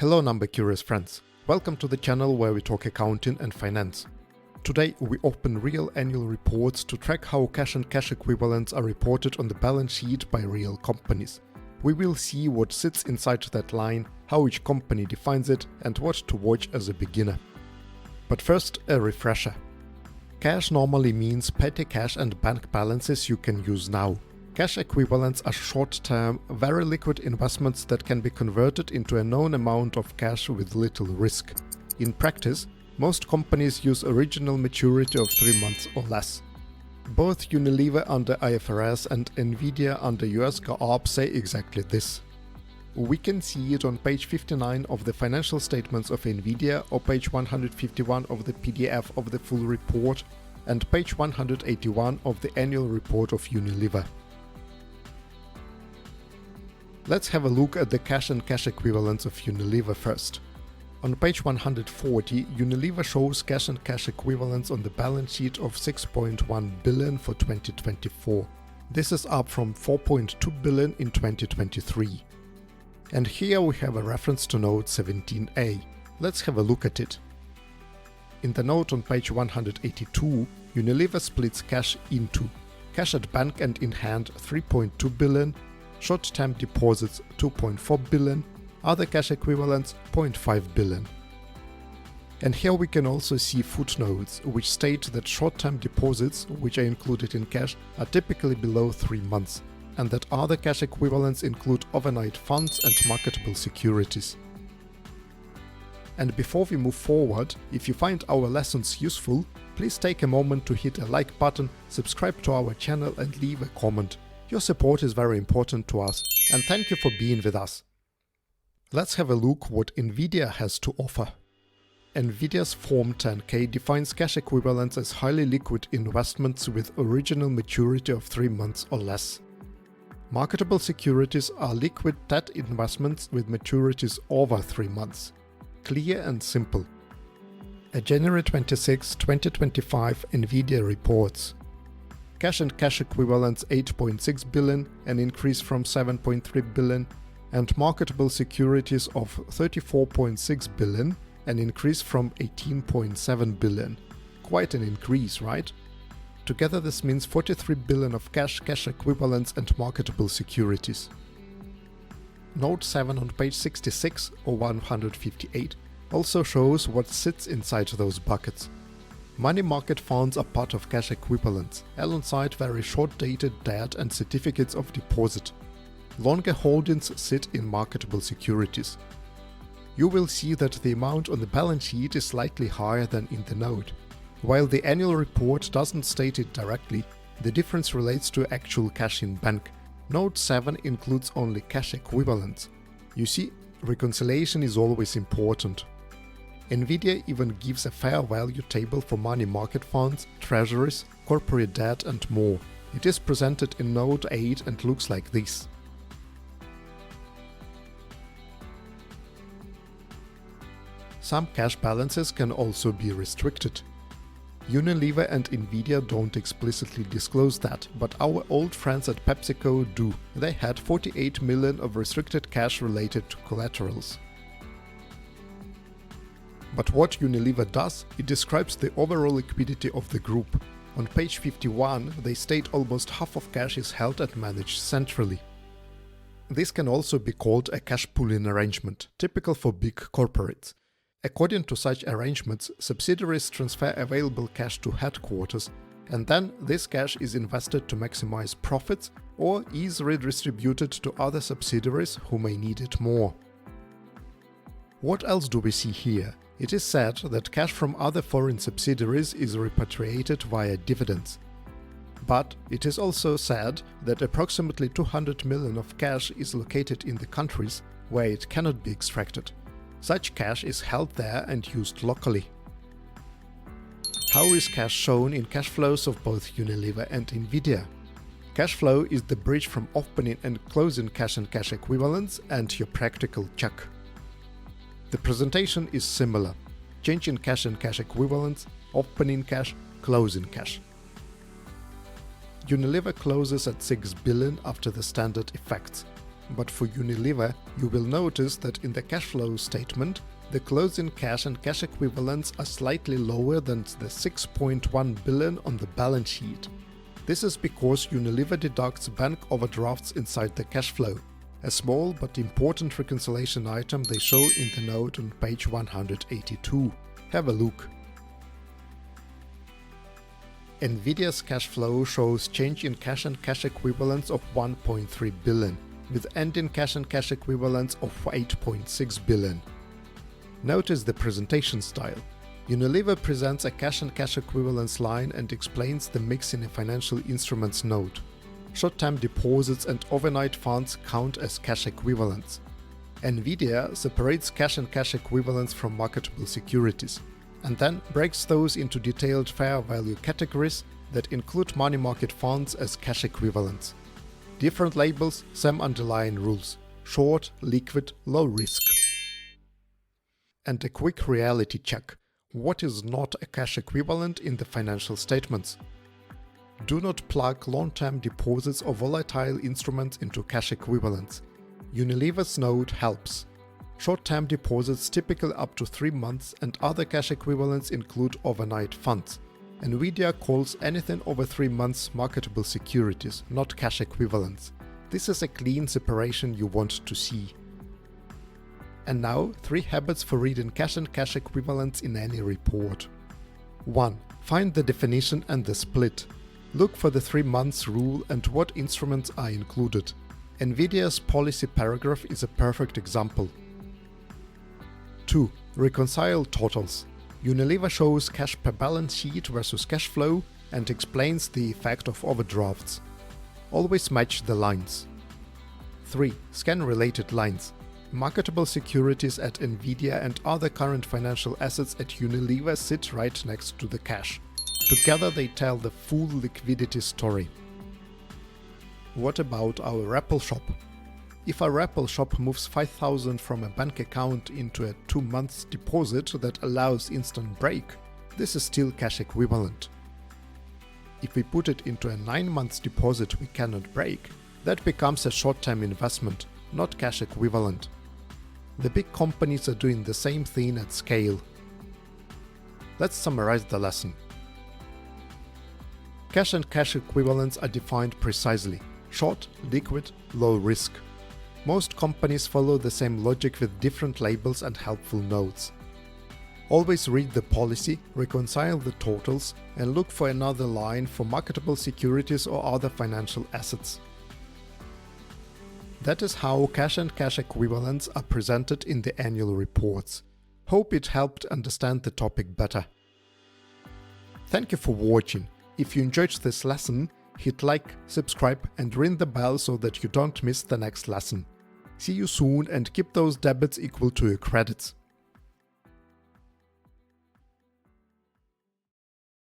Hello number curious friends, welcome to the channel where we talk accounting and finance. Today we open real annual reports to track how cash and cash equivalents are reported on the balance sheet by real companies. We will see what sits inside that line, how each company defines it, and what to watch as a beginner. But first, a refresher. Cash normally means petty cash and bank balances you can use now. Cash equivalents are short-term, very liquid investments that can be converted into a known amount of cash with little risk. In practice, most companies use original maturity of 3 months or less. Both Unilever under IFRS and NVIDIA under US GAAP say exactly this. We can see it on page 59 of the financial statements of NVIDIA or page 151 of the PDF of the full report and page 181 of the annual report of Unilever. Let's have a look at the cash and cash equivalents of Unilever first. On page 140, Unilever shows cash and cash equivalents on the balance sheet of 6.1 billion for 2024. This is up from 4.2 billion in 2023. And here we have a reference to note 17a. Let's have a look at it. In the note on page 182, Unilever splits cash into cash at bank and in hand 3.2 billion, short-term deposits 2.4 billion, other cash equivalents 0.5 billion. And here we can also see footnotes which state that short-term deposits, which are included in cash, are typically below 3 months, and that other cash equivalents include overnight funds and marketable securities. And before we move forward, if you find our lessons useful, please take a moment to hit a like button, subscribe to our channel and leave a comment. Your support is very important to us, and thank you for being with us. Let's have a look what NVIDIA has to offer. NVIDIA's Form 10K defines cash equivalents as highly liquid investments with original maturity of 3 months or less. Marketable securities are liquid debt investments with maturities over 3 months. Clear and simple. A January 26, 2025 NVIDIA reports. Cash and cash equivalents 8.6 billion, an increase from 7.3 billion, and marketable securities of 34.6 billion, an increase from 18.7 billion. Quite an increase, right? Together this means 43 billion of cash, cash equivalents and marketable securities. Note 7 on page 66 or 158 also shows what sits inside those buckets. Money market funds are part of cash equivalents, alongside very short-dated debt and certificates of deposit. Longer holdings sit in marketable securities. You will see that the amount on the balance sheet is slightly higher than in the note. While the annual report doesn't state it directly, the difference relates to actual cash in bank. Note 7 includes only cash equivalents. You see, reconciliation is always important. NVIDIA even gives a fair value table for money market funds, treasuries, corporate debt and more. It is presented in Note 8 and looks like this. Some cash balances can also be restricted. Unilever and NVIDIA don't explicitly disclose that, but our old friends at PepsiCo do. They had 48 million of restricted cash related to collaterals. But what Unilever does, it describes the overall liquidity of the group. On page 51, they state almost half of cash is held and managed centrally. This can also be called a cash pooling arrangement, typical for big corporates. According to such arrangements, subsidiaries transfer available cash to headquarters, and then this cash is invested to maximize profits or is redistributed to other subsidiaries who may need it more. What else do we see here? It is said that cash from other foreign subsidiaries is repatriated via dividends. But it is also said that approximately 200 million of cash is located in the countries where it cannot be extracted. Such cash is held there and used locally. How is cash shown in cash flows of both Unilever and NVIDIA? Cash flow is the bridge from opening and closing cash and cash equivalents and your practical check. The presentation is similar. Change in cash and cash equivalents, opening cash, closing cash. Unilever closes at 6 billion after the standard effects. but for Unilever, you will notice that in the cash flow statement, the closing cash and cash equivalents are slightly lower than the 6.1 billion on the balance sheet. This is because Unilever deducts bank overdrafts inside the cash flow, a small but important reconciliation item they show in the note on page 182. Have a look. NVIDIA's cash flow shows change in cash and cash equivalents of 1.3 billion, with ending cash and cash equivalents of 8.6 billion. Notice the presentation style. Unilever presents a cash and cash equivalents line and explains the mix in a financial instruments note. Short-term deposits and overnight funds count as cash equivalents. NVIDIA separates cash and cash equivalents from marketable securities, and then breaks those into detailed fair value categories that include money market funds as cash equivalents. Different labels, same underlying rules: short, liquid, low risk. And a quick reality check. What is not a cash equivalent in the financial statements? Do not plug long-term deposits or volatile instruments into cash equivalents. Unilever's note helps. Short-term deposits typically up to 3 months and other cash equivalents include overnight funds. NVIDIA calls anything over 3 months marketable securities, not cash equivalents. This is a clean separation you want to see. And now, 3 habits for reading cash and cash equivalents in any report. 1. Find the definition and the split. Look for the 3 months rule and what instruments are included. NVIDIA's policy paragraph is a perfect example. 2. Reconcile totals. Unilever shows cash per balance sheet versus cash flow and explains the effect of overdrafts. Always match the lines. 3. Scan related lines. Marketable securities at NVIDIA and other current financial assets at Unilever sit right next to the cash. Together they tell the full liquidity story. What about our Ripple shop? If a Ripple shop moves 5,000 from a bank account into a 2 months deposit that allows instant break, this is still cash equivalent. If we put it into a 9 months deposit we cannot break, that becomes a short-term investment, not cash equivalent. The big companies are doing the same thing at scale. Let's summarize the lesson. Cash and cash equivalents are defined precisely: short, liquid, low risk. Most companies follow the same logic with different labels and helpful notes. Always read the policy, reconcile the totals, and look for another line for marketable securities or other financial assets. That is how cash and cash equivalents are presented in the annual reports. Hope it helped understand the topic better. Thank you for watching. If you enjoyed this lesson, hit like, subscribe and ring the bell so that you don't miss the next lesson. See you soon and keep those debits equal to your credits.